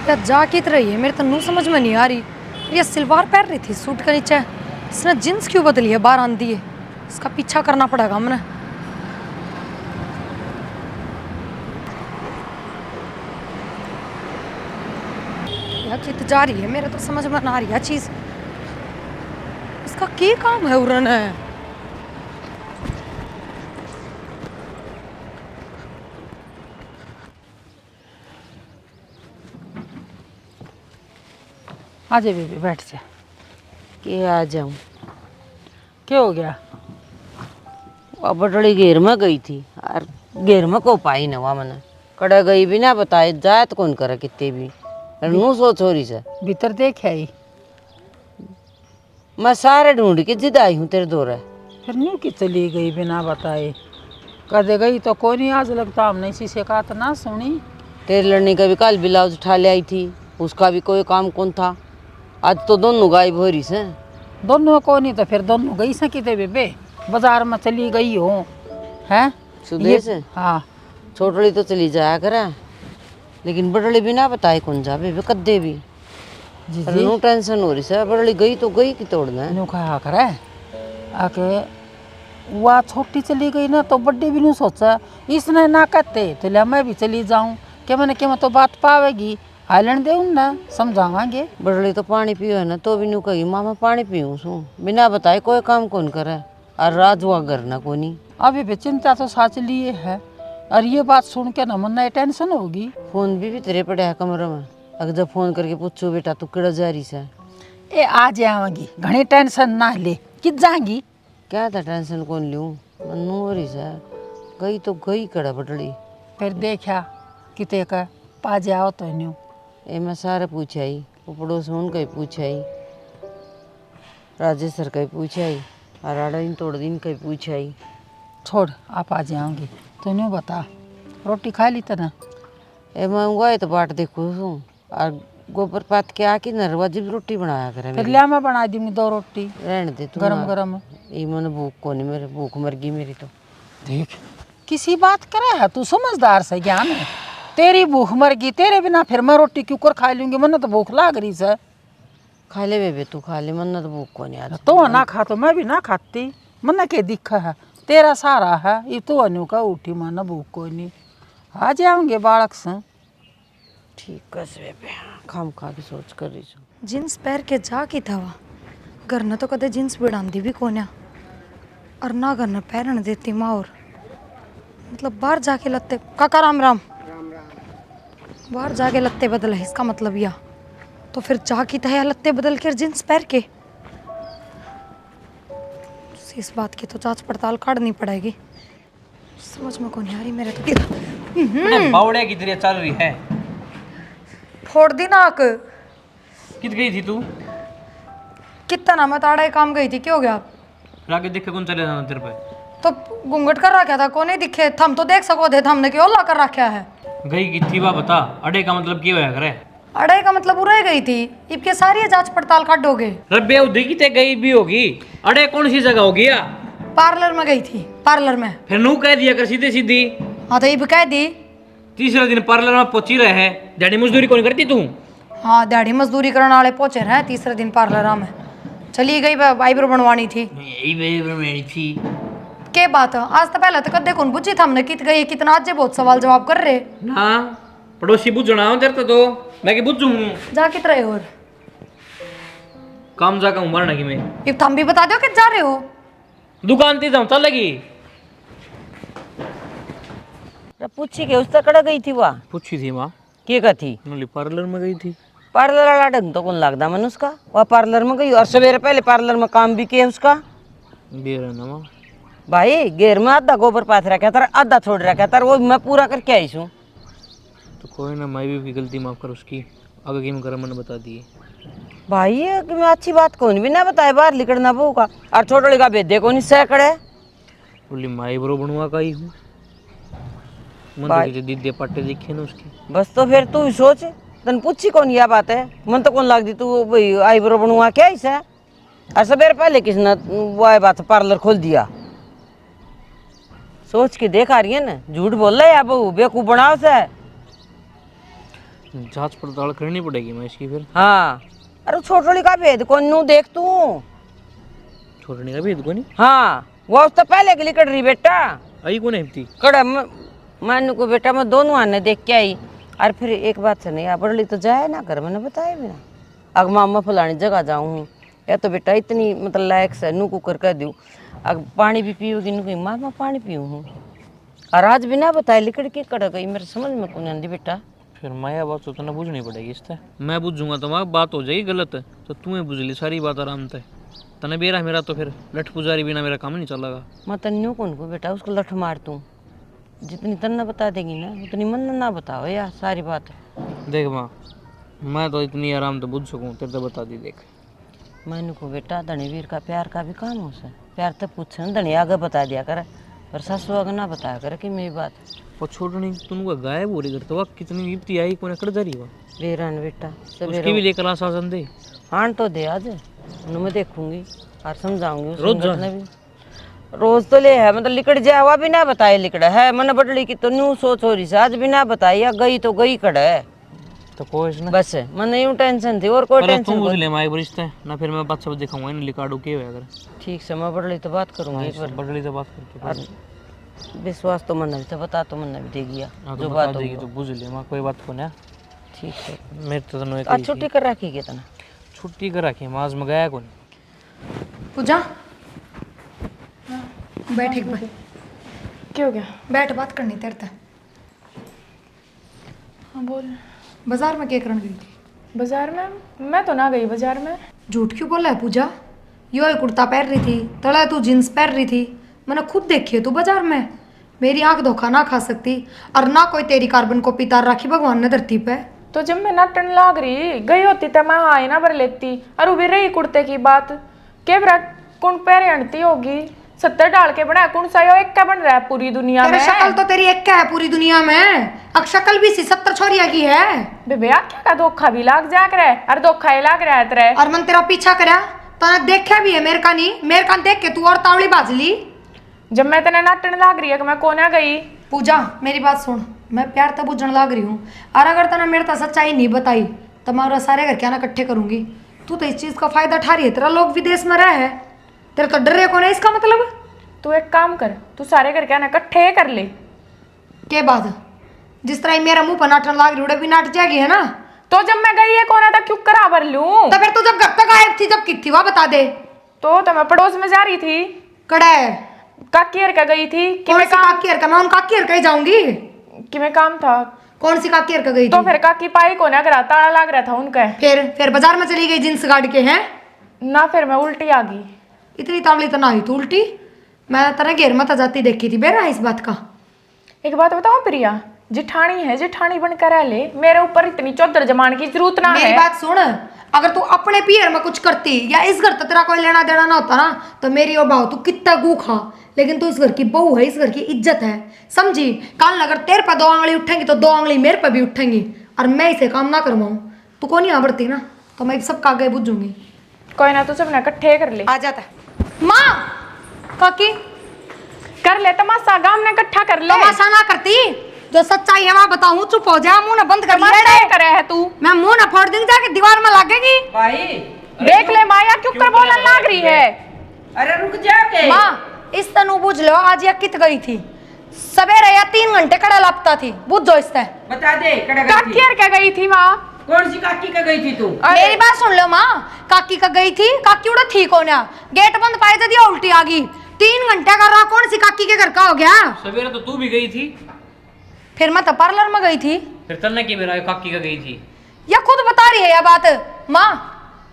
या जा कित रही है, मेरे तो नू समझ में नहीं आ रही। ये सलवार पहन रही थी सूट के नीचे, इसने जींस क्यों बदली है, बाहर आंधी है। इसका पीछा करना पड़ेगा हमने। या कित जा रही है, मेरे तो समझ में ना आ रही है चीज। इसका क्या काम है उरन है। आ जा बेबी, बैठ जा। के आ जाऊं? क्या हो गया? अब बटड़ी घेर में गई थी और घेर में को पाई न वहाँ मैंने कड़ा गई भी ना बताए जाए तो कौन करे कितने भी नू सोच हो रही से भीतर देख आई। मैं सारे ढूंढ के जिद आई हूँ तेरे दौरे। फिर न्यू की चली गई बिना बताए? कदे गई तो कोई नहीं, आज लगता हमने इसी से कहा तो ना सुनी। तेरे लड़ने का भी कल ब्लाउज उठा ले आई थी, उसका भी कोई काम कौन था। आज तो दोनों गायब हो रही से। दोनों को नहीं तो फिर दोनों गई से किते बेबे? बाजार में चली गई हो हैं? सुदेश से हाँ, छोटड़ी तो चली जाया करे, लेकिन बड़ड़ी भी ना बताए कौन जा बेबे कद्दे भी। जी पर नू टेंशन हो रही से, बड़ड़ी गई तो गई की तोड़ना है। न्यू कहा करे आके वह छोटी चली गई ना तो बड्डी भी नहीं सोचा इसने ना कहते तो लिया मैं भी चली जाऊं। क्या मैंने क्या मैं तो बात पावेगी, आइलैंड दे ना समझावांगे। बड़ड़ी तो पानी पियो है ना तो भी नू कही मामा पानी पीऊँ सू बिना बताए कोई काम कौन करे और राज हुआ घर ना कोनी। अभी भी चिंता तो साच लिए है, और ये बात सुन के ना मन टेंशन होगी। फोन भी तेरे पड़े है कमरे में, अगर जब फोन करके पूछो बेटा तू किड़ा जा रही से। ए आ जाएगी, घनी टेंशन ना ले, कित जाएगी। क्या था टेंशन कौन लूँ, मनु हो रही से। गई तो गई कड़ा बटड़ी। फिर देखा किते का पा जाओ तो न्यू। ए मैं सारे पूछाई, वो पड़ोस में उनका ही पूछाई, राजेश सर का ही पूछाई और आड़ा दिन तोड़ दिन का ही पूछाई। छोड़ आप आ जाओगी तो न्यू बता, रोटी खा ली तो ना? ए मैं गए तो बाट देखो सू और गोबर पात के आके नरवा जब रोटी बनाया करे। फिर लिया मैं बना दूंगी 2 रोटी रहने दे तू गरम गरम। ये मन भूख को नहीं, मेरे भूख मर गई मेरी तो। देख किसी बात करे है तू, समझदार से ज्ञान है। तेरी भूख मर गई, तेरे बिना फिर मैं रोटी क्यों कर खा लूंगी, मन तो भूख लाग रही से। खा ले बेबे तू खा ले, मन तो भूख को नहीं आज। तो ना खा तो मैं भी ना खाती, मन के दिखा है तेरा सारा है ये तो अनु का उठी मन भूख कोई नहीं। आ जाऊंगे बालक से। ठीक है बेबे, खाम खा के सोच कर रही हूँ। जींस पहन के जा की था वह घर न तो कदे जींस बिड़ांदी भी कोन्या और ना घर न पहन देती माँ। और मतलब बाहर जाके लत्ते काका राम राम बाहर जाके लत्ते बदल है इसका मतलब या तो फिर जा की था लत्ते बदल कर जींस पहन के। इस बात की तो जांच पड़ताल काटनी पड़ेगी, समझ में कौन आ रही मेरे तो। अपने बावड़े की तरह चल रही है। फोड़ दी नाक। कित गई थी तू? कितना ना मैं ताड़ा काम गई थी, क्या हो गया? आगे देखे कौन चले जाना तेरे पे? तो घूंघट कर रखा था, को नहीं दिखे थम तो देख सको थे, हमने क्यों ला कर रखा है। गई की थी बा बता, अड़े का मतलब क्या होया करे? अड़े का मतलब उड़े गई थी, इनके सारी जांच पड़ताल काटोगे। रब्बे उदी की ते गई भी होगी, अड़े कौन सी जगह होगी या? पार्लर में गई थी, पार्लर में। फिर नू कह दिया कर सीधे सीधी। हाँ तो ये कह दी। तीसरे दिन पार्लर में पहुंची रहे, जड़ी मजदूरी कौन करती तू? हाँ दिहाड़ी मजदूरी करने वाले पहुंचे रहे तीसरे दिन पार्लर में। चली गई आईब्रो बनवानी थी। यही थी के बात है, आज तो पहले तो कदे कौन बुझी था हमने कित गई कितना, आज बहुत सवाल जवाब कर रहे ना। पड़ोसी बुझना हो तेरे तो मैं की बुझूं जा कित रहे हो। काम जाकर उमरना की मैं एक थम भी बता दो कि जा रहे हो। दुकान ते जाऊं चल लगी। पूछी के उस तक कड़ा गई थी वह? पूछी थी माँ के का थी? पार्लर में गई थी। पार्लर वाला ढंग तो कौन लगता मन उसका, वह पार्लर में गई और सवेरे पहले पार्लर में काम भी किया उसका। बेर है ना माँ भाई घेर में आधा गोबर पाथ रखा था, आधा छोड़ रखा था, वो मैं पूरा करके आई हूँ। तो कोई ना, मैं भी गलती माफ कर उसकी, आगे की मैं मैंने बता दिए। भाई ये कि मैं अच्छी बात कौन भी ना बताए, बाहर लिखना बहू का और छोटे का भेदे कौन सैकड़े बोली माई ब्रो बनवा का ही हूँ। मन तो दीदी पट्टे दिखे ना उसकी। बस तो फिर तू सोच, तन पूछी कौन यह बात है, मन तो कौन लगती तू भाई आईब्रो बनवा क्या ऐसा। और सवेरे पहले किसने वो बात पार्लर खोल दिया, सोच के देख आ रही है ना, झूठ बोल रहा है या बहू बेवकूफ बनाओ से। जांच पड़ताल करनी पड़ेगी मैं इसकी फिर। हाँ अरे छोटोली का भेद कौन नू देख तू। छोड़ने का भी इनको नहीं हाँ वो तो पहले के लिकड़ रही बेटा आई कौन है इतनी? कड़ा मानू को बेटा मैं दोनों आने देख के आई। और फिर एक बात सुनी आ बड़ली तो जाए ना कर मैंने बताया भी ना। अग मामा फलानी जगह जाऊँ या तो बेटा इतनी मतलब लायक से नू को कर दूँ। अग पानी भी पीओगी नू कहीं मामा पानी पीऊँ हूँ। और आज बिना बताए लिकड़ के कड़ गई मेरे समझ में कौन आती बेटा। फिर माया बात तो ना बुझनी पड़ेगी इससे। मैं बुझूंगा तो वहाँ बात हो जाएगी गलत तो तुम्हें बुझ ली सारी बात आराम से। तने बेरा मेरा तो फिर लठ पुजारी बिना मेरा काम नहीं चलेगा। मैं तन्यू कौन को बेटा उसको लठ मार तू जितनी तन्ना बता देगी ना उतनी मन ना बताओ यार सारी बात। देख माँ मैं तो इतनी आराम तो बुझ सकूँ तेरे तो बता दी देख। मैंने को बेटा धनी वीर का प्यार का भी काम हो सा प्यार तो पूछ ना धनी आगे बता दिया कर पर सासू आगे ना बताया कर कि मेरी बात। और छोड़नी तुमको गायब हो रही करते वक्त कितनी गिफ्टी आई कौन कर जा रही हो बेरान बेटा उसकी सवेरे भी लेकर आ शासन दे। हाँ तो दे आज मैं देखूंगी और समझाऊंगी रोज जा। भी रोज तो ले है मतलब लिकड़ जाए हुआ भी ना बताए लिकड़ है मन बटली की तो न्यू सोच हो रही से आज भी ना बताई या गई तो गई कड़ है तो कोई ना बस मन यूं टेंशन थी और कोई पहले टेंशन तुम बुझ कोई। ले माई रिश्ता ना फिर मैं बात सब दिखाऊंगा इन लिकाडू के हुआ अगर ठीक से मैं बटली तो बात करूंगी पर बटली से बात करके और विश्वास तो मन भी तो बता तो मन भी देगी या हाँ जो तो बात बता देगी होगी तो बुझ ले माँ कोई बात को ना। ठीक है मेरे तो तनो एक आज छुट्टी कर रखी है तना छुट्टी कर रखी माज में गया कौन। पूजा बैठ एक बार क्या हो गया? बैठ बात करनी तेरे से। हाँ बोल। बाजार में क्या करने गई थी? बाजार में मैं तो ना गई बाजार में। झूठ क्यों बोला है पूजा? यो ही कुर्ता पहन रही थी तला तू जींस पहन रही थी मैंने खुद देखी है तू बाजार में। मेरी आंख धोखा ना खा सकती और ना कोई तेरी कार्बन कॉपी तार रखी भगवान ने धरती पे। तो जब मैं नाटन लाग रही गई होती तो मैं आई ना भर लेती और वो भी रही कुर्ते की बात के बरा कौन पैर अणती होगी 70 डाल के बना कौन सा यो एक का बन रहा है पूरी दुनिया में। शक्ल तो तेरी एक क्या है पूरी दुनिया में अब शक्ल भी सी 70 छोरिया की है। बेबे क्या का धोखा भी लाग जा कर है और धोखा ही लाग रहा है तेरे। और मन तेरा पीछा करा तो देखा भी है मेरे का नहीं मेरे का देख के तू और तावली बाज ली। जब मैं तेने नाटन लाग रही है कि मैं कोना गई। पूजा मेरी बात सुन मैं प्यार तब बुझन लाग रही हूँ और अगर तने मेरे तो सच्चाई नहीं बताई तो मैं सारे घर क्या ना इकट्ठे करूंगी। तू तो इस चीज का फायदा उठा रही है तेरा लोग विदेश में रहा है तेरा तो डर रहे कौन है इसका मतलब। तू एक काम कर तू सारे घर क्या ना इकट्ठे कर ले के बाद जिस तरह मेरा मुंह पर नाटन लाग रही उड़े भी नाट जाएगी है ना। तो जब मैं गई है कोना था क्यों करा भर लूं। तो फिर तू जब घर तक गायब थी जब कित थी वह बता दे। तो मैं पड़ोस में जा रही थी कड़ा है काकियर का गई थी कि कौन मैं सी काकियर का मैं उन काकियर का ही जाऊंगी। कि मैं काम था। कौन सी काकियर का गई तो थी? फिर काकी पाई को ना करा ताला लाग रहा था उनका। फिर बाजार में चली गई जींस गाड़ के हैं ना फिर मैं उल्टी आ गई। इतनी तावली तो ना हुई तू उल्टी मैं तेरे घेर में जाती देखी थी बेरा इस बात का। एक बात बताऊं प्रिया जिठानी है जिठानी बनकर रह ले मेरे ऊपर इतनी चौधर जमान की जरूरत ना मेरी है। बात सुन अगर तू अपने पियर में कुछ करती या इस घर तक तेरा कोई लेना देना ना होता ना तो मेरी और भाव तू कितना गू खा लेकिन तू इस घर की बहू है इस घर की इज्जत है समझी। काल अगर तेरे पर 2 आंगली उठेंगी तो 2 आंगली मेरे पर भी उठेंगी और मैं इसे काम ना करवाऊं तू कौन यहाँ बढ़ती ना तो मैं सब कागे बुझूंगी। कोई ना तू सब ना इकट्ठे कर ले आ जाता माँ काकी कर ले तमाशा गांव ने इकट्ठा कर ले। तमाशा ना करती जो सच्चाई है वहाँ बताऊँ चुप हो जा मुंह ना बंद कर तमाशा ही करे है तू। मैं मुंह ना फोड़ दूंगी जाके दीवार में लागेगी। भाई देख ले माया क्यों कर बोलने लाग रही है। अरे रुक जाओगे माँ इस तनु बुझ लो आज या कित गई थी सवेरे या 3 घंटे कड़ा लापता थी बुझ जो इससे बता दे कड़ा गई थी काकियर का गई थी माँ। कौन सी काकी का गई थी तू। मेरी बात सुन लो माँ काकी का गई थी काकी उड़ा ठीक होना गेट बंद पाए तो दिया उल्टी आ गई 3 घंटे का रहा कौन सी काकी के घर का हो गया। सवेरे तो तू भी गई थी फिर मैं तो पार्लर में गई थी फिर तन्ने की मेरा काकी का गई थी। या खुद बता रही है यह बात माँ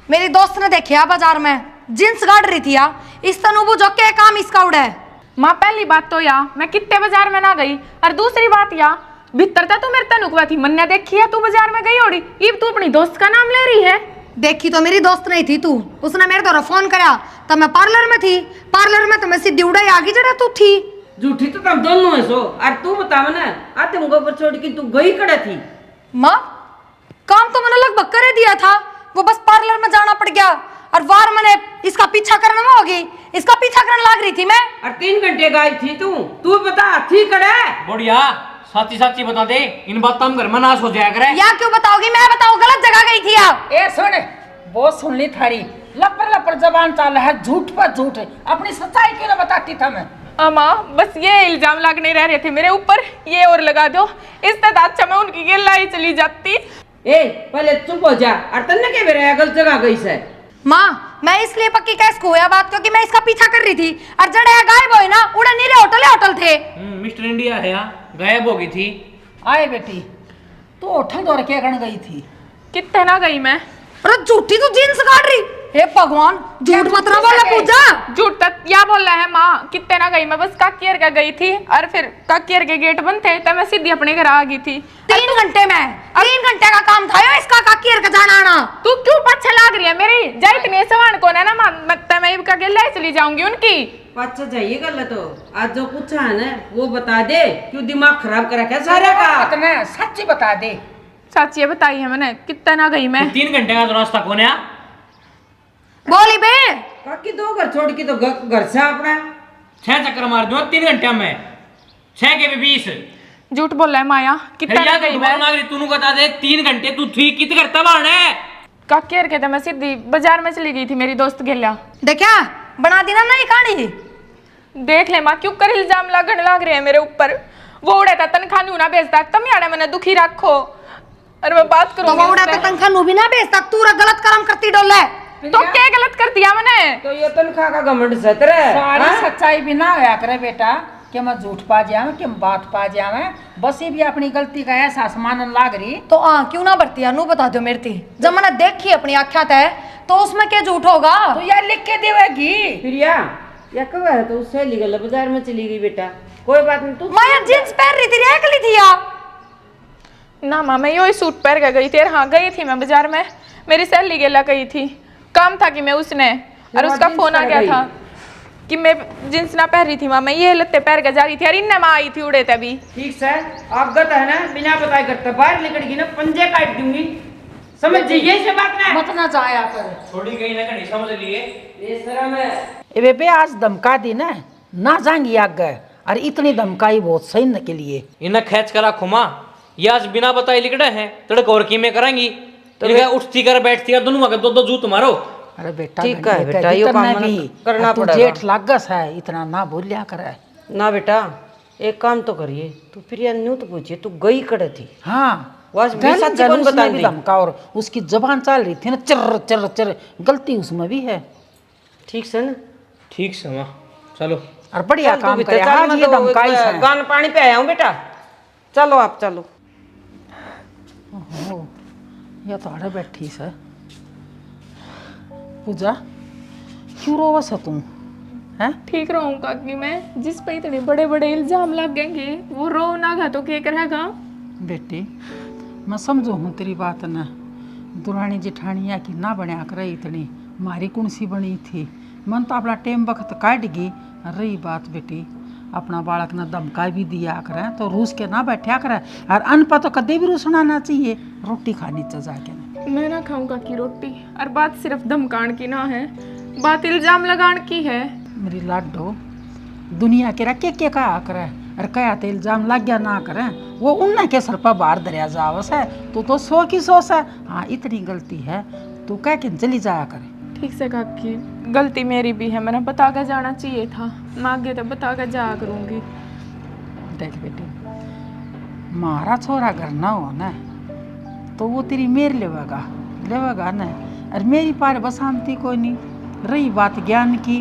मेरी दोस्त ने देखा बाजार में जींस गाड़ रही थी या इस तनु बुझो के काम इसका उड़ा है। माँ पहली बात तो या मैं कितने बाजार में ना गई और दूसरी बात या भीतर तू मेरे तनुकवा थी मन्ने देखी है तू बाजार में गई होड़ी इब तू अपनी दोस्त का नाम ले रही है। देखी तो मेरी दोस्त नहीं थी तू उसने मेरे द्वारा फोन करा तब मैं पार्लर में थी पार्लर में तो मैं सीधी उड़ाई आगे जरा तू थी। झूठी तो तुम दोनों है सो और तू बता ना आते मुझे ऊपर छोड़ के तू गई कड़ा थी। माँ काम तो मैंने लगभग कर दिया था वो बस पार्लर में जाना पड़ गया और वार मैंने इसका पीछा करने में होगी इसका पीछा करने लग रही थी मैं। और 3 घंटे गायब थी तू बता थी कड़ा बढ़िया साची साची बता दे, इन बातों में घर में नाश हो जाया करे। या क्यों बताओगी, मैं बताऊँ गलत जगह गई थी आप। ए सुन, बहुत सुन ली थारी लपर लपर जबान चाल है, झूठ पर झूठ है, अपनी सच्चाई क्यों ना बताती था मैं। माँ बस ये इल्जाम लगने रह रहे थे मेरे ऊपर, ये और लगा दो, इससे अच्छा मैं उनकी गिल्लाई चली जाती। ए पहले चुप हो जा, और तन्ने के मेरे गलत जगह गई से। माँ मैं इसलिए पक्की कैस को हुआ बात, क्योंकि मैं इसका पीछा कर रही थी और जड़े गायब हुए ना, उड़े नीरे होटल थे। मिस्टर इंडिया है यहाँ, गायब हो गई थी। आए बेटी, तू होठल दौड़ के गण गई थी। कितने ना गई मैं। अरे झूठी तो जींस काट रही, हे भगवान झूठ मत ना बोला पूजा। झूठ तक क्या बोल रहा है माँ, कितने ना गई मैं, बस काकियर का गई थी और फिर काकियर के गेट बंद थे तो मैं सीधी अपने घर आ गई थी। 3 घंटे में 3 घंटे का काम था यो इसका काकियर का जाना आना। तू क्यों पीछे लाग रही है मेरी, जा इतने सवान को ना मां, मैं इनका गिल्लाई चली जाऊंगी उनकी। अच्छा जाइए गलत हो, आज जो पूछा है ना वो बता दे, क्यों दिमाग खराब कर रखा है सारा का। सच्ची बता दे। चाची बताई है मैंने, कितना ना गई मैं। 3 घंटे का तो रास्ता कौन है? बोली बे काकी 2 घर छोड़ के तो घर से अपना 6 चक्कर मार दूंगा 3 घंटे में, 6 के भी 20। झूठ बोल रहा है माया, कितना ना गई मैं। तू बता दे 3 घंटे तू थी कित करता बाने? काकियर के मैं सीधी बाजार में चली गई थी, मेरी दोस्त गिल्ला। देखा बना दी ना नई कहानी। देख ले माँ, क्यों कर इल्जाम लगने लग रहे हैं मेरे ऊपर। वो उड़े था तनखा नू ना भेजता, तम यार मैंने दुखी रखो और मैं बात तो करूंगी वो उड़ा उससे। तनखा नु भी ना भेजता, तू गलत काम करती डोले। तो क्या गलत कर दिया मैंने? तो ये तनखा का घमंड सतर है। सारी सच्चाई भी ना होया करे बेटा, कि मैं झूठ पा जाऊं कि मैं बात पा जाऊं, बस ये भी अपनी गलती का एहसास मानन लाग रही। तो क्यों ना बढ़ती है, नू बता दो मेरे थी, जब मैंने देखी अपनी आख्या तय तो उसमें क्या झूठ होगा। तो यार लिख के देवेगी। प्रिया या कब है तो सहेली गल बाजार में चली गई बेटा, कोई बात नहीं। तू माया जींस पहन रही थी, अकेली थी आप। ना माँ मैं यो सूट पहन के गई थी। हाँ गई थी मैं बाजार में, मेरी सहेली गेला गई थी, काम था कि मैं उसने, और उसका फोन आ गया था कि मैं जींस ना पहन रही थी। माँ मैं ये लत्ते पहन के जा रही थी, अरे इन्ने माँ आई थी उड़े तभी। ठीक से आप गत है ना, बिना बताए करते बाहर निकल गई ना पंजे काट दूंगी, समझ जाइए से बात ना। मत ना जाया कर। थोड़ी कहीं ना कहीं समझ लिए। ये शर्म है। ए बेबे आज धमका दी ना जाएंगी आगे, और इतनी धमकाई बहुत सही न के लिए। इन्हें खींच कर रखो माँ, ये आज बिना बताए लिखड़े हैं, तड़क और की में कराएंगी तो उठती कर बैठती कर, दोनों मगर दो जूत मारो। अरे बेटा ठीक है बेटा, यो काम करना तू पड़ेगा। जेठ लागस है, इतना ना बोलिया करे। ना बेटा एक काम तो करिए, तू प्रिया न्यू तो पूछिए तू गई कड़े थी। हाँ वास भी सच्ची कौन बता दी। धमका और उसकी जबान चल रही थी ना, चर चर चर, गलती उसमें भी है। ठीक से ना, ठीक से माँ चलो। और बढ़िया चल तू काम भी करे। चल, आज मैं ये तो धमकाई है। गान पानी पे आया हूँ बेटा, चलो आप चलो। ओहो, ये तो अड़े बैठी से। पूजा क्यों रोवस है तू हैं? ठीक रहूंगा कि मैं, जिस पे इतने बड़े बड़े इल्जाम लगेंगे वो रो ना गा तो क्या करेगा। बेटी मैं समझो हूँ तेरी बात ना, दुरानी जिठानिया की ना बना कर इतनी मारी कुणसी बनी थी, मन तो अपना टेम वक्त काट गई। रही बात बेटी, अपना बालक ना धमका भी दिया करें तो रूस के ना बैठा करें, और अन पर तो कदे भी रूसना ना चाहिए, रोटी खानी चाहिए जाके। मैं ना खाऊंगा की रोटी, और बात सिर्फ धमकान की ना है, बात इल्जाम लगान की है। मेरी लाडो दुनिया के रखे के कहा करे, और कया तो इल्जाम लग गया ना करें, वो उन्ना के सर पर बाहर दरिया जावस है, तो 100 की 100 है। हाँ इतनी गलती है तो कह के चली जाया करे। ठीक से काकी, गलती मेरी भी है, मैंने बता कर जाना चाहिए था, मैं आगे तो बता कर जाया करूंगी। देख बेटी, मारा छोरा घर ना हो ना तो वो तेरी मेर लेवेगा ना, और मेरी पार बसामती कोई नहीं। रही बात ज्ञान की,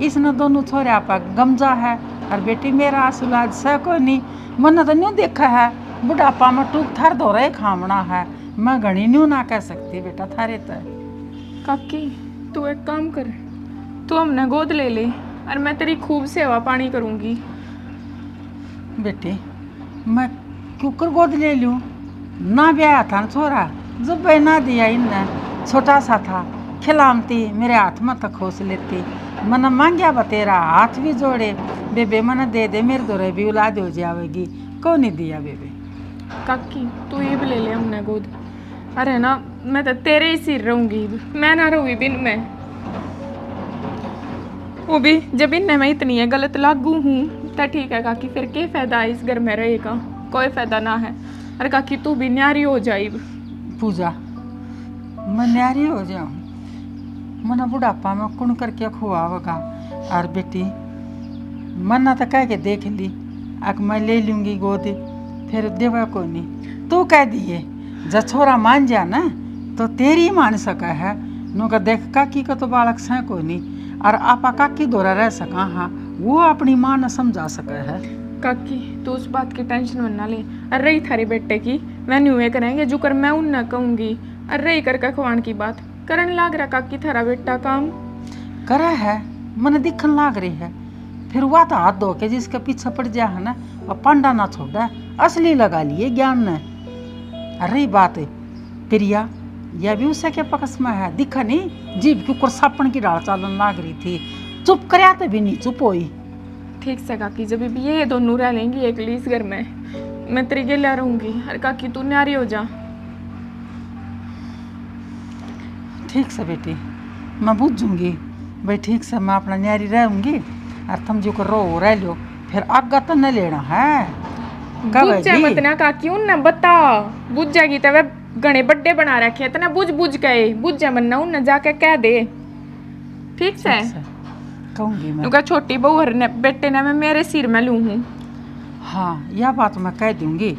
इसने दोनों छोरा पर गमजा है, और बेटी मेरा आसुलाज से कोई नहीं, मन तो न्यू देखा है बुढ़ापा में टूक थर धो रहे खामना है, मैं घनी न्यू ना कह सकती बेटा थारे तो। काकी तू एक काम कर, तू हमने गोद ले ले और मैं तेरी खूब सेवा पानी करूंगी। बेटी मैं क्यों कर गोद ले लूँ, ना ब्याया था ना छोरा, जब बहना दिया इनने छोटा सा था, खिलामती मेरे हाथ में तक खोस लेती, मन मांगया बतेरा हाथ भी जोड़े, बेबे मन दे दे मेरे दोरे भी औलाद हो जाएगी, कौन नहीं दिया बेबे। काकी तू ये भी ले ले हमने गोद, अरे ना मैं तो तेरे ही सिर रहूंगी, मैं ना रहूंगी बिन में। वो भी जब इनने मैं इतनी है गलत लागू हूँ तो ठीक है काकी, फिर क्या फायदा है इस घर में रहेगा। कोई फायदा ना है। अरे काकी तू भी न्यारी हो जाई। पूजा मैं न्यारी हो जाऊँ, मना बुढ़ापा में कुण करके खुआवगा। और बेटी मना तो कह के देख ली, अक मैं ले लूँगी गोद, फिर देवा को नहीं। तू कह दिए जब छोरा मान जा ना तो तेरी मान सका है। नो का देख काकी का तो बालक से को नहीं, और आपा काकी दोरा रह सका। हाँ वो अपनी माँ न समझा सका है। काकी तू उस बात की टेंशन मत ना ले। अरे रही थारे बेटे की मैं न्यूए करेंगे जो कर मैं उन न कहूँगी। अरे रही कर खुआन की बात करन लाग रहा काकी थारा बेटा काम करे है, मन दिखन लाग रही है। फिर वह तो हाथ धो के जिसके पीछे पड़ जा है ना, वह पांडा ना छोड़ा, असली लगा लिए ज्ञान ने। अरे बात है प्रिया, यह भी उसे के पकस में है। दिखा नहीं जीभ के ऊपर सापन की डाल चालन लाग रही थी, चुप करया तो भी नहीं चुप हुई। ठीक से काकी, जब भी ये दोनों रह लेंगी एक लीस घर में, मैं तेरी गेला रहूंगी। अरे काकी तू न्यारी हो जा। ठीक से बेटी, मैं बुझूंगी भाई। ठीक से मैं अपना न्यारी रहूंगी, और तुम जो रो रह लो, फिर आगा तो न लेना है। बुझ जा मत ना काकी, उन ना बता बुझ जाएगी तो वह गणे बड्डे बना रखे है तना, बुझ गए बुझ जा मन ना, उन जाके कह दे। ठीक से कहूंगी मैं। उनका छोटी बहू हर ने बेटे ने मैं मेरे सिर में लूं हूं। हाँ यह बात मैं कह दूंगी।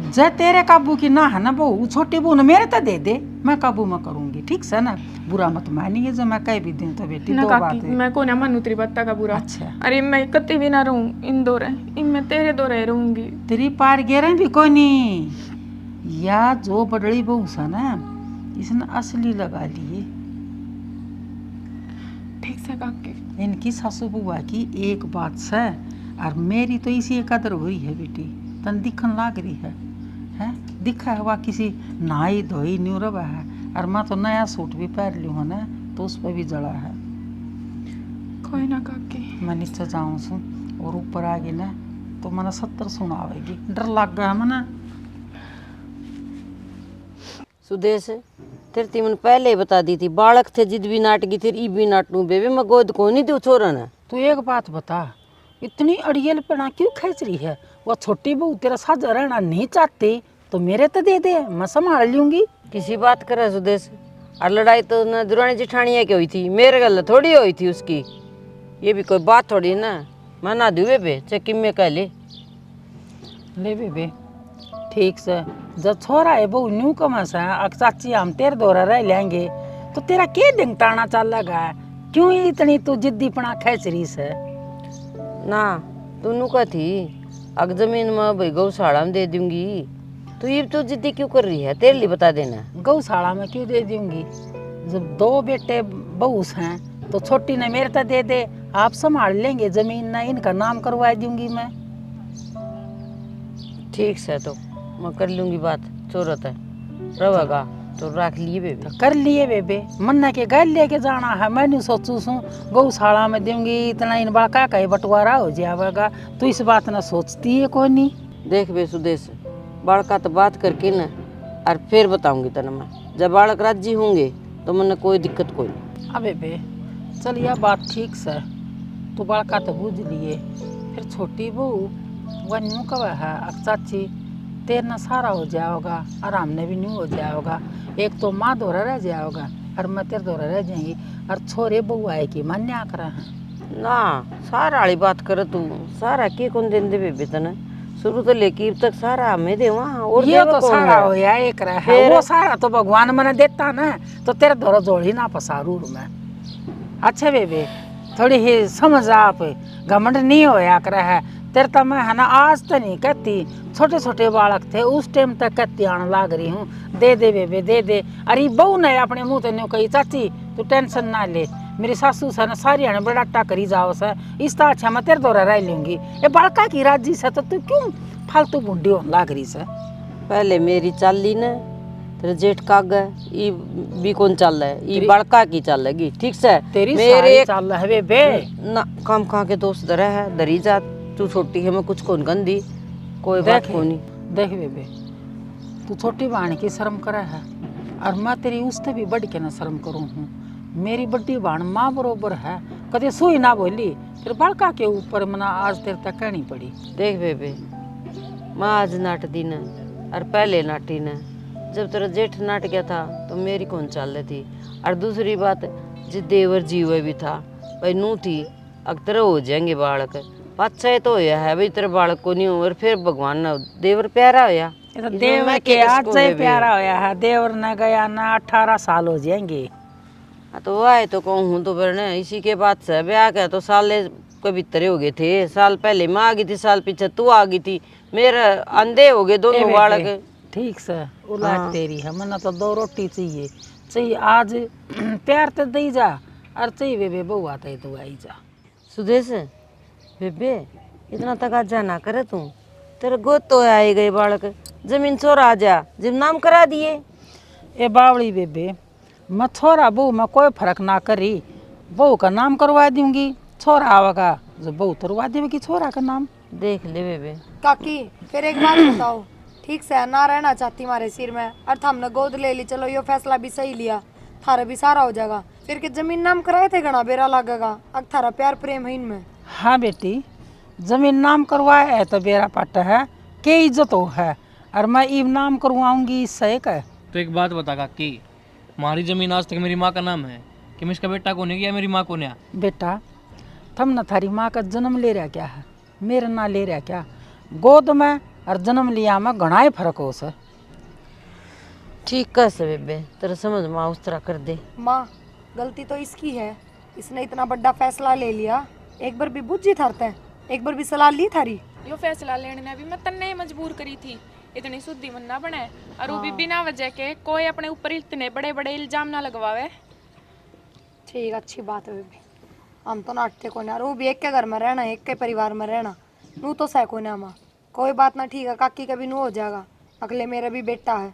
जय तेरे काबू की ना है ना बहू, छोटी बहू ने मेरे तो दे दे, मैं काबू में करूंगी। ठीक से ना, बुरा मत मानिए जो मैं कह भी दूं तो बेटी। ना दो काकी बात है। मैं को ना मानू तेरी बात का बुरा। अच्छा अरे मैं कत्ती भी ना रहूं इन दो रहे, इन मैं तेरे दो रह रहूंगी। तेरी पार गेरे भी कोई नहीं। या जो बड़ड़ी बहू सा ना, इसने असली लगा लिए। ठीक से काकी। इनकी सासू बुआ की एक बात से, और मेरी तो इसी कदर हो रही है बेटी। तन दिखन लाग रही है, दिखा है वह किसी नहाई धोई न्यू रवा है। और मैं तो नया सूट भी पहन ली हूँ ना, तो उस पर भी जड़ा है। कोई ना काकी। मैं नीचे जाऊँ सू और ऊपर आ गई ना तो मैंने 70 सुनावेगी। डर लग गया मैंने। सुदेश तेरे तीमन पहले ही बता दी थी, बालक थे जिद भी नाटगी थे, ई भी नाटनू बेबे मैं गोद को नहीं दू छोरा ना। तू एक बात बता, इतनी अड़ियल पना क्यों खींच रही है? वो छोटी बहू तेरा साथ रहना नहीं चाहती तो मेरे तो दे दे, मैं संभाल लूंगी। किसी बात करे सुदेश, और लड़ाई तो ना दुरानी जिठानिया की हुई थी, मेरे गल थोड़ी हुई थी उसकी। ये भी कोई बात थोड़ी ना, मैं ना दूँ बेबे चक्की में कह ले बेबे। ठीक से जब छोरा है बहू न्यू कमस है, अब चाची हम तेरे दौरा रह लेंगे तो तेरा के डिंगटाना चल लगा? क्यों इतनी तू जिद्दीपना खींच रही से? ना तू का थी अग जमीन में भाई गौशाला में दे दूंगी, तो ये तो जिद्दी क्यों कर रही है? तेरे लिए बता देना। गौशाला में क्यों दे दूंगी? जब दो बेटे बहू हैं तो छोटी ने मेरे तो दे दे, आप संभाल लेंगे जमीन ना, इनका नाम करवा दूंगी मैं। ठीक से तो मैं कर लूंगी बात, जरूरत है रहेगा तो रख लिए बेबे। तो कर लिए बेबे, मन्ना के घर लेके जाना है। मैं नहीं सोचू सू गौशाला में दूंगी, इतना इन बड़का का बंटवारा हो जाएगा। तो इस बात ना सोचती है कोई नहीं। देख बे सुदेश, बालका तो बात करके ना और फिर बताऊंगी तेना मैं। जब बालक राजी होंगे तो मैंने कोई दिक्कत कोई नहीं। अबे बे चल यह बात ठीक से, तू बड़का तो बुझ लिए। फिर छोटी बहू वह न्यू कवा है, अब चाची तेरे ना सारा हो जाएगा, आराम ने भी न्यू हो जाएगा। एक तो माँ दौरा रह जाएगा और मैं तेरे दौरा रह जाएंगी, और छोरे बहू आए कि मान्या कर ना सारा वाली बात कर तू, सारा के कौन देन दे बेबे तना? शुरू तो लेके अब तक सारा हमें दे वहाँ, और ये तो सारा हो या एक रहा है। वो सारा तो भगवान मैंने देता ना, तो तेरे दौरा जोड़ी ना पसारूर में। अच्छा बेबे थोड़ी ही समझ आप, घमंड नहीं होया कर है तेरे। तो मैं है ना आज तो नहीं कहती, छोटे छोटे बालक थे उस टाइम तक कहती आने लाग रही हूँ, दे दे बेबे दे दे। अरे बहू ने अपने मुँह तो नहीं कही, चाची तू टेंशन ना ले, मेरी सासू से ना सारी ने बड़ाटा करी जाओ से, इसका अच्छा मैं तेरे दौरा रह लूँगी। ये बड़का की राजी से तो तू क्यों फालतू बुढ़ी होने लाग रही से? पहले मेरी चाल ली ना, तेरे जेठ का गए ई भी कौन चल रहा है, ई बड़का की चल लगी। ठीक से तेरी मेरे चल है बेबे ना काम कहाँ के दोस्त दर है दरी जा, तू छोटी है मैं कुछ कौन गंदी, कोई बात को नहीं। देख बेबे तू छोटी बहन की शर्म करे है, और मैं तेरी उससे भी बढ़ के ना शर्म करूँ हूँ। मेरी बड़ी बहन माँ बरोबर है, कभी सुई ना बोली, फिर बड़का के ऊपर मना आज तेरे तक कहनी पड़ी। देख बेबे माँ आज नाट दी न और पहले नाटी न। जब तेरा जेठ नाट गया था तो मेरी कौन चाल रही थी। और दूसरी बात जिस देवर जीवे भी था भाई नू थी अक्तर हो जाएंगे बालक पाछा तो होया है भाई तेरे बालक को नहीं हो और फिर भगवान ना देवर प्यारा होया। ये तो इसमें देवर मैं के क्या आज किसको से बेबे? प्यारा होया है, देवर न गया ना 18 साल हो जाएंगे। हाँ तो आए तो कहूँ तो फिर न इसी के बाद से ब्याह क्या तो साल के भीतर हो गए थे। साल पहले मैं आ गई थी, साल पीछे तू आ गई थी, मेरे अंधे हो गए ए दोनों बेटे, बालक। ठीक से उलाट तेरी है, मना तो 2 रोटी चाहिए चाहिए आज प्यार तो दे जा और चाहिए बेबे बहू आता है तो आई जा। सुदेश बेबे इतना तकाजा ना करे तू, तेरे गोद तो आए गए बालक, जमीन चोर आ जा जब नाम करा दिए। ए बावड़ी बेबे मैं छोरा बहू में कोई फर्क ना करी, बहू का नाम करवा दूंगी, छोरा आवेगा जो बहू तरवा देगी छोरा का नाम। देख ले बेबे काकी फिर एक बात बताओ, ठीक से ना रहना चाहती हमारे सिर में और हमने गोद ले ली, चलो ये फैसला भी सही लिया, थारा भी सारा हो जाएगा, फिर के जमीन नाम कराए थे घना बेरा लगेगा, अब थारा प्यार प्रेम है इनमें। हाँ बेटी जमीन नाम करवाए है तो बेरा पट है के इज्जत हो है और मैं ई नाम करवाऊंगी इससे का। तो एक बात बता काकी, हमारी जमीन आज तक मेरी माँ का नाम है कि मैं इसका बेटा को नहीं किया मेरी माँ को नहीं। बेटा थम न थारी माँ का जन्म ले रहा क्या है, मेरा ना ले रहा क्या, गोद में और जन्म लिया में घना ही फर्क हो सर। ठीक कर से बेबे तेरा समझ माँ उस तरह कर दे। माँ गलती तो इसकी है, इसने इतना बड़ा फैसला ले लिया, एक बार भी बुझी थारते, एक बार भी सलाह ली थारी। यो फैसला लेने ने भी मैं तन्ने ही मजबूर करी थी, इतनी शुद्धि मन ना बने और वो भी बिना वजह के कोई अपने ऊपर इतने बड़े बड़े इल्जाम ना लगवावे। ठीक अच्छी बात है बेबी, हम तो नाटते को ना, वो भी एक के घर में रहना, एक के परिवार में रहना, नू तो सह को ना माँ, कोई बात ना, ठीक है काकी का भी नू हो जाएगा, अगले मेरा भी बेटा है।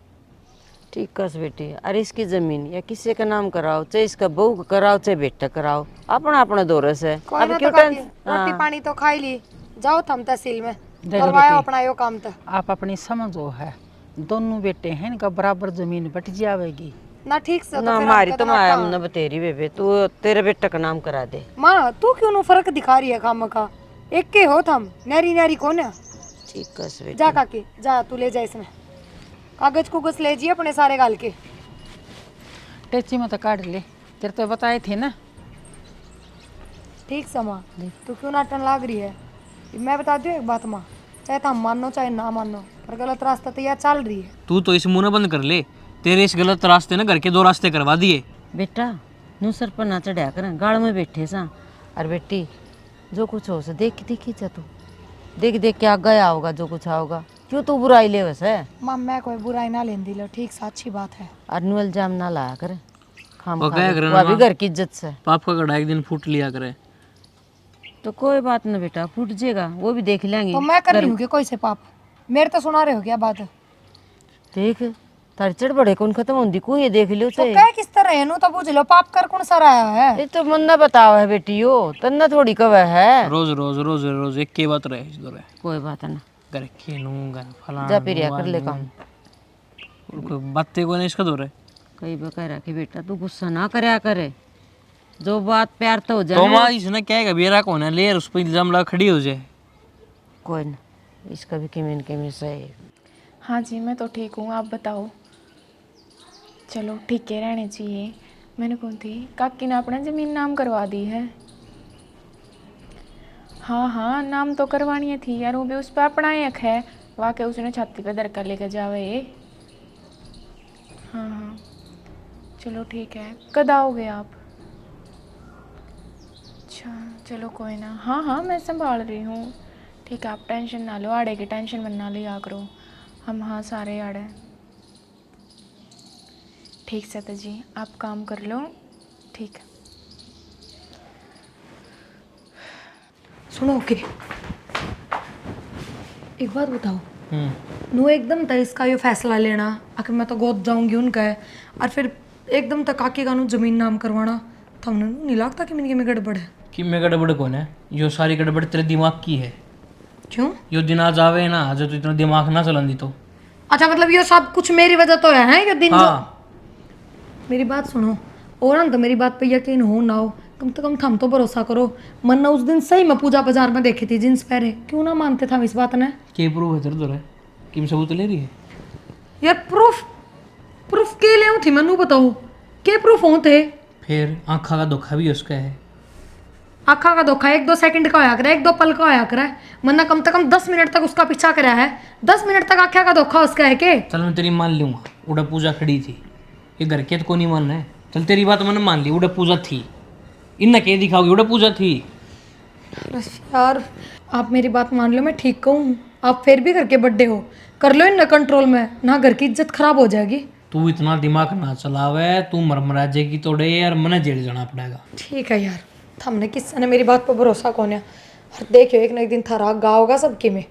ठीक कस बेटी, अरे इसकी जमीन या किसी का नाम कराओ, चाहे इसका बहू का कराओ चाहे बेटा कराओ, अपना अपना दौरे से। कोई अब ना क्यों तो काकी, टेंशन? रोटी पानी तो खाई ली, जाओ थम तहसील में दे दो करवाओ बेटी। अपना यो काम तो आप अपनी समझो है, दोनों बेटे हैं इनका बराबर जमीन बट जाएगी। ना, ठीक से तो ना फिर हमारी हम तो कहते माया ना, हमने बतेरी बेबे, तू तेरे बेटा का नाम करा दे। माँ तू क्यों नो फर्क दिखा रही है खाम का, एक के हो थम, नैरी नैरी कौन है। ठीक कस बेटी। जा काकी जा, तू ले जा इसमें कागज कुगज ले जी अपने सारे गाल के। टेची में तो काट ले, तेरे तो बताए थे ना। ठीक समा, तू क्यों नाटन लाग रही है, मैं बता दूँ एक बात माँ, चाहे तो हम मानो चाहे ना मानो, पर गलत रास्ता तो यह चल रही है। तू तो इस मुंह ना बंद कर ले, तेरे इस गलत रास्ते ना घर के 2 रास्ते करवा दिए। बेटा नू सर पर ना चढ़ा कर गाड़ में बैठे सा, और बेटी जो कुछ हो से देख देखी जा, तू देख देख के आ गया होगा जो कुछ आओगा, क्यों तू बुराई ले वैसे। माँ मैं कोई बुराई ना लेन दिलो, ठीक से अच्छी बात है। और नू इल्जाम ना लाया करे खाम वो क्या करे खा ना भी माँ? घर की इज्जत से। पाप का गड्ढा एक दिन फूट लिया करे। तो कोई बात ना बेटा, फूट जाएगा वो भी देख लेंगे। तो मैं कर रही हूँ कि कोई से पाप, मेरे तो सुना रहे हो क्या बात, देख तारी चढ़ बड़े कौन खत्म होंदी को ये देख लियो तो ते। कह किस तरह है, नो तो बुझ लो पाप कर कौन सा रहा है। ये तो मन्ना बतावा है बेटी, यो तन्ना थोड़ी कवे है। रोज रोज रोज रोज एक के बात रहे इधर है, कोई बात ना, घर खेलूं घर फलाना जा पिरिया कर ले काम। कोई बातें को नहीं इसका दौर है। कई बार कह रहा कि बेटा तू गुस्सा ना करया करे, जो बात प्यार तो हो तो जाए। माँ इसने क्या है बेरा कौन है ले उस पर इल्जाम लगा खड़ी हो जाए। कोई ना, इसका भी किमिन किमिन सही। हाँ जी मैं तो ठीक हूँ, आप बताओ। चलो ठीक है रहने चाहिए। मैंने कौन थी, काकी ने अपना ज़मीन नाम करवा दी है। हाँ हाँ नाम तो करवानी थी यार, वो भी उस पर अपना ही हक है, वाकई उसने छाती पे धर कर लेकर जावे ये। हाँ हाँ चलो ठीक है, कद आओगे आप? अच्छा चलो कोई ना, हाँ हाँ मैं संभाल रही हूँ, ठीक है आप टेंशन ना लो, आड़े की टेंशन मत ना लिया करो, हम हाँ सारे आड़े। ठीक सता जी आप काम कर लो, ठीक है। सुनो ओके, एक बात बताओ, नो एकदम तक इसका ये फैसला लेना आखिर मैं तो गोद जाऊंगी उनका है, और फिर एकदम तक काकी का नु जमीन नाम करवाना, तो हमने नहीं लगता कि में गड़बड़ है। कि मैं गड़बड़ कौन है, यो सारी गड़बड़ तेरे दिमाग की है। क्यों? यो दिन आज आवे ना आज तो इतना दिमाग ना चलन दी तो। अच्छा मतलब ये सब कुछ मेरी वजह तो है ये दिन हाँ मेरी बात सुनो, और ना तो मेरी बात पे यकीन हो ना हो, कम से कम थम तो भरोसा करो, मन ना उस दिन सही में पूजा बाजार में देखी थी जींस पहरे, क्यों ना मानते था इस बात ने। के प्रूव है तेरे है किम सबूत ले रही है? यार प्रूफ प्रूफ के ले थी मैनू बताओ के प्रूफ हो थे। फिर आँखा का धोखा भी उसका है। आखा का धोखा 1-2 सेकंड का होया करे, 1-2 पल का होया करे, वरना कम से कम 10 मिनट तक उसका पीछा करा है। 10 मिनट तक आख्या का धोखा उसका है के। चल मैं तेरी मान लूँगा, उड़ा पूजा खड़ी थी, ये घर के तो को नहीं मान है। चल तेरी बात मैंने मान ली, उड़ा पूजा थी, इन के दिखाओगी उड़ा पूजा थी। यार आप मेरी बात मान लो, मैं ठीक कहूँ, आप फिर भी घर के बड्डे हो, कर लो इन कंट्रोल में, ना घर की इज्जत खराब हो जाएगी। तू इतना दिमाग ना चलावे, तू मरमरा जाएगी तोड़े यार, मने जेल जाना पड़ेगा। ठीक है यार, हमने किसी ने मेरी बात पर भरोसा कौन है। और देखियो एक ना एक दिन थारा गाँव होगा सबके में,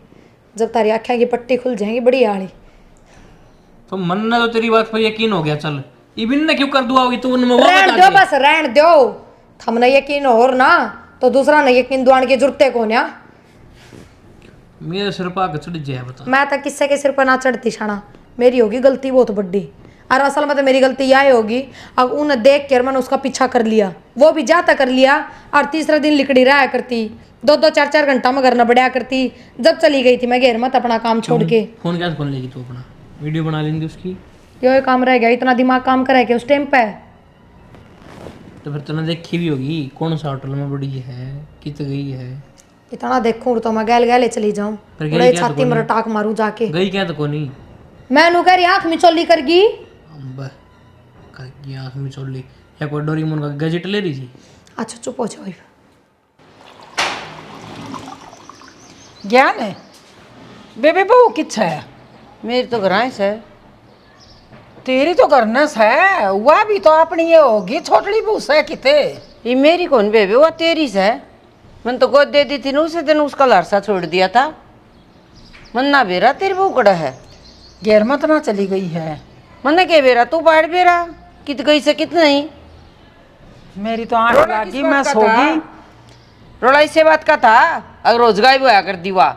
जब तारी आँखें की पट्टी खुल जाएंगी बड़ी आड़ी। तो मन ने तो तेरी बात पर यकीन हो गया, चल इबिन ने क्यों कर दुआ होगी, तू उनमें वो रहन बता दो दे। बस रहन दो, हमने यकीन और ना तो दूसरा ने यकीन दुआन की जरूरत कौन है। मेरे सिर पर आके चढ़ जाए बता। मैं तो किसी के सिर पर ना चढ़ती शाना, मेरी होगी गलती बहुत बड़ी, और असल में तो मेरी गलती यह होगी अब उन्हें देख कर मैंने उसका पीछा कर लिया, वो भी जाता कर लिया, और तीसरा दिन लिकड़ी रहा करती, 2-2 4-4 घंटा में घर न बढ़िया करती। जब चली गई थी मैं घेर मत अपना काम छोड़ के। फोन क्या फोन लेगी तू अपना, वीडियो बना लेंगी उसकी। यो काम रह गया, इतना दिमाग काम करे के उस टाइम पे। तो फिर तूने देखी भी होगी कौन सा होटल में बड़ी है, कित गई है। इतना देखूं तो मैं गैल गैले चली जाऊं, पर गई बड़े क्या तो छाती में टाक मारूं जाके। गई क्या तो कोनी मैं नु कह रही आंख में चोली करगी। अंब की आँख में चोली या कोई डोरीमोन का गैजेट ले रही थी। अच्छा चुप हो जाओ। ज्ञान है बेबे बहू किछ है? मेरी तो घराइस है। तेरी तो करनस है, वह भी तो अपनी ये होगी छोटली बूस है किते। ये मेरी कौन बेबे, वो तेरी से। मैंने तो गोद दे दी थी ना उसे दिन, उसका लारसा छोड़ दिया था। मन ना बेरा तेरी बहू कड़ा है, गैर मत ना चली गई है। मन के बेरा तू बाढ़ बेरा कित गई से कित नहीं। मेरी तो आंख लागी, मैं सोगी। रोड़ा इसे बात का था, अगर रोजगार भी होया कर दीवा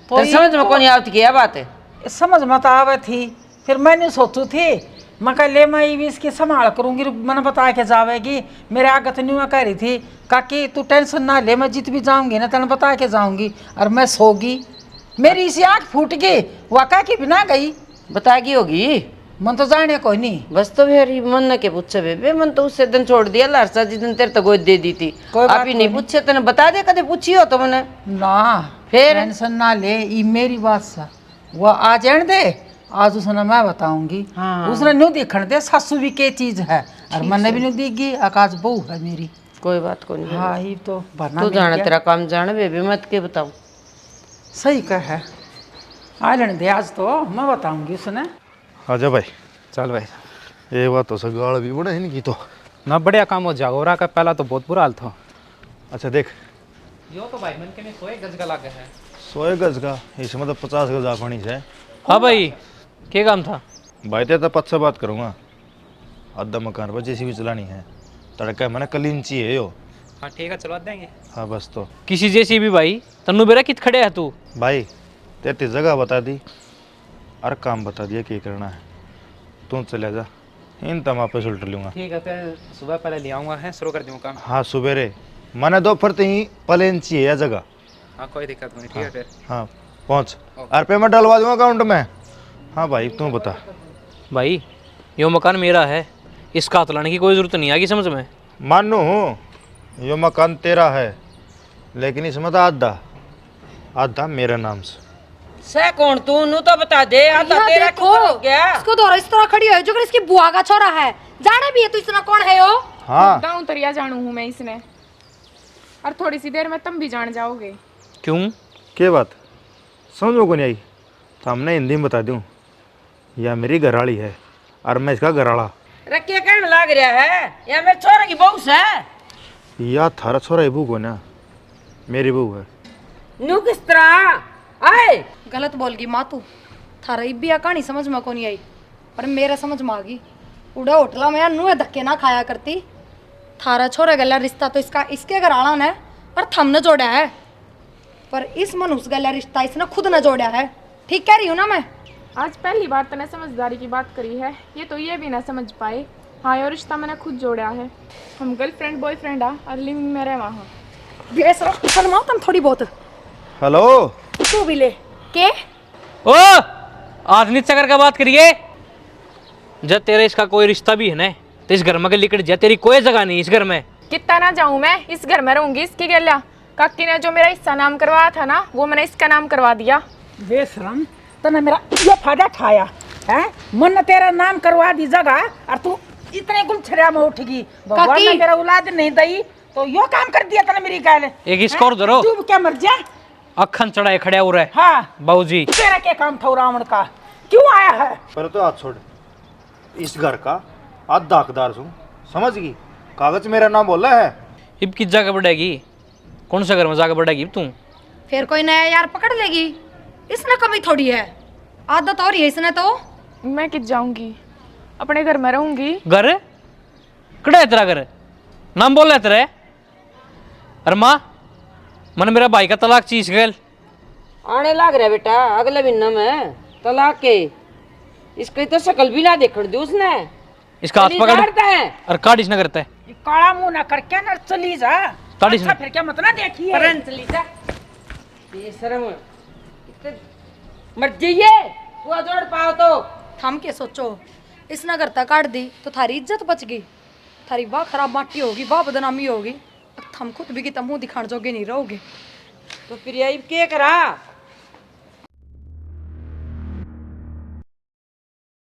तो समझ में कौन आवती क्या बात है। समझ मत आवे थी, फिर मैंने सोचू थी मैं कह ले मैं भी इसकी संभाल करूंगी, मैंने बता के जावेगी। मेरे आगे तो नहीं मैं कह रही थी काकी तू टेंशन ना ले, मैं जीत भी जाऊंगी ना तेने बता के जाऊंगी। और मैं सोगी, मेरी इसी आँख फूट गई, वाका की बिना गई बतागी होगी। मन तो जाने कोई नहीं। बस तो फिर मन न के पूछे बेबे, मन तो उससे दिन छोड़ दिया लारसा जिस दिन तेरे तो गोद दे दी थी। कोई बात आप ही नहीं पूछे तेने बता दे, कदे पूछी हो तो मैंने। ना फिर? टेंशन ना ले, ये मेरी बात सा वो आ जाने दे, आज उसने मैं बताऊंगी। हाँ। उसने नहीं देखने दे सासू भी के चीज है, और मैंने भी नहीं देगी, आकाश बहू है मेरी। कोई बात को नहीं। हाँ ये तो भरना तू मिल जाने गया। तेरा काम जाने बेबे, मत के बताऊं। सही कह है, आ लेने दे, आज तो मैं बताऊंगी उसने। आजा भाई। चल भाई ये बात तो सगाड़ भी बड़ा इनकी तो। ना बढ़िया काम हो जाएगा, और का पहला तो बहुत बुरा हाल था। अच्छा देख, यो तो भाई मन के में 100 गज का लागे है। 100 गज का, इसमें तो 50 गज आ पानी से। हाँ भाई क्या काम था? भाई तेरे तो पद से बात करूँगा, आधा मकान पर जैसी भी चलानी है, तड़का मैंने कल इंची है यो। हाँ ठीक है, चलवा देंगे। हाँ बस तो किसी जैसी भी भाई, तन्नू बेरा कित खड़े है तू। भाई तेरी जगह बता दी और काम बता दिया क्या करना है, तू चले जा, इन तम आप उल्ट लूँगा। ठीक है, फिर सुबह पहले ले आऊँगा, है शुरू कर दूँ काम। हाँ सुबेरे मैंने दोपहर तक ही पले इंची है जगह। हाँ कोई दिक्कत नहीं, ठीक है फिर। हाँ पहुँच, और पेमेंट डलवा दूँगा अकाउंट में। हाँ भाई तू बता। भाई यो मकान मेरा है, इसका हाथ लाने की कोई जरूरत नहीं आगी समझ में। मानू यो मकान तेरा है, लेकिन इसमें तो आधा आधा मेरे नाम से। से कौन तू, नू तो बता दे। आता यहाँ तेरा देखो, क्यों हो गया? इसको तो इस तरह खड़ी है जो कि इसकी बुआ का छोरा है, जाने भी है तो इतना कौन है यो। हाँ गाँव तरिया जानू हूँ मैं इसने, और थोड़ी सी देर में तुम भी जान जाओगे। क्यों? क्या बात समझो को नहीं आई, तो हमने हिंदी में बता दूँ, यह मेरी घरवाली है और मैं इसका घरवाला। रखिए कहने लग रहा है, या मेरे छोरे की बहू है। या थारा छोरा बहू को ना, मेरी बहू है। नू किस तरह आए? गलत बोल गई माँ तू, थारा इब्बी कहानी समझ में को नहीं आई, पर मेरे समझ में आ गई। उड़ा होटला में नूहे धक्के ना खाया करती, थारा छोरे गला रिश्ता तो इसका इसके घराना ने और थमने जोड़ा है, पर इस मनुष्य गला रिश्ता इसने खुद न जोड़ा है। ठीक कह रही हूँ ना मैं? आज पहली बार तने समझदारी की बात करी है, ये तो ये भी ना समझ पाए। हाँ और रिश्ता मैंने खुद जोड़ा है, हम गर्लफ्रेंड बॉयफ्रेंड आ और लिविंग में रहे वहाँ। शर्माओ तुम थोड़ी बहुत। हेलो तू भी ले के ओ आज नीचे करके बात करिए। जब तेरे इसका कोई रिश्ता भी है ना तो इस घर में लिकट जा, तेरी कोई जगह नहीं इस घर में। कितना ना जाऊं मैं, इस घर में रहूंगी इसकी गैला। काकी ने जो मेरा हिस्सा नाम करवाया था ना, वो मैंने इसका नाम करवा दिया। बेशरम, तने मेरा ये फायदा उठाया है। मन तेरा नाम करवा दी जगह और तू इतने गुलछड़िया में उठ गई। भगवान ने मेरा औलाद नहीं दई तो यो काम कर दिया तने मेरी गाल। एक इसको और धरो, तू क्या मर जा। अखन चढ़ाए खड़े हो रहे। हाँ बाबूजी तेरा क्या काम था रावण का, क्यों आया है? पर तो हाथ छोड़, इस घर का आधा हकदार हूँ, समझ गई? कागज मेरा नाम बोला है। इब किस जगह बढ़ेगी? कौन सा घर में जाकर बढ़ेगी तू? फिर कोई नया यार पकड़ लेगी, इसने कमी थोड़ी है, आदत और ही है इसने तो। मैं कित जाऊंगी, अपने घर में रहूंगी। घर कड़ा है तेरा घर? नाम बोल रहे तेरे? अरे माँ, मन मेरा भाई का तलाक चीज गल आने लग रहा बेटा अगले महीना में तलाक के। इसकी तो शक्ल भी ना देखने दी उसने। इसका हाथ चली पकड़ जाता है। और काटिस न करता है। ये काला मुंह ना करके ना चली जा। काटिस अच्छा न फिर क्या मतलब देखिए परन चली जा। बेशरम मर जाइए तू जोड़ पाओ तो। थम के सोचो, इसने घर तक काट दी तो थारी इज्जत बच गई, थारी वाह खराब माटी होगी, वाह बदनामी होगी। अब थम खुद भी कि मुंह दिखाने जोगे नहीं रहोगे। तो फिर यही क्या करा?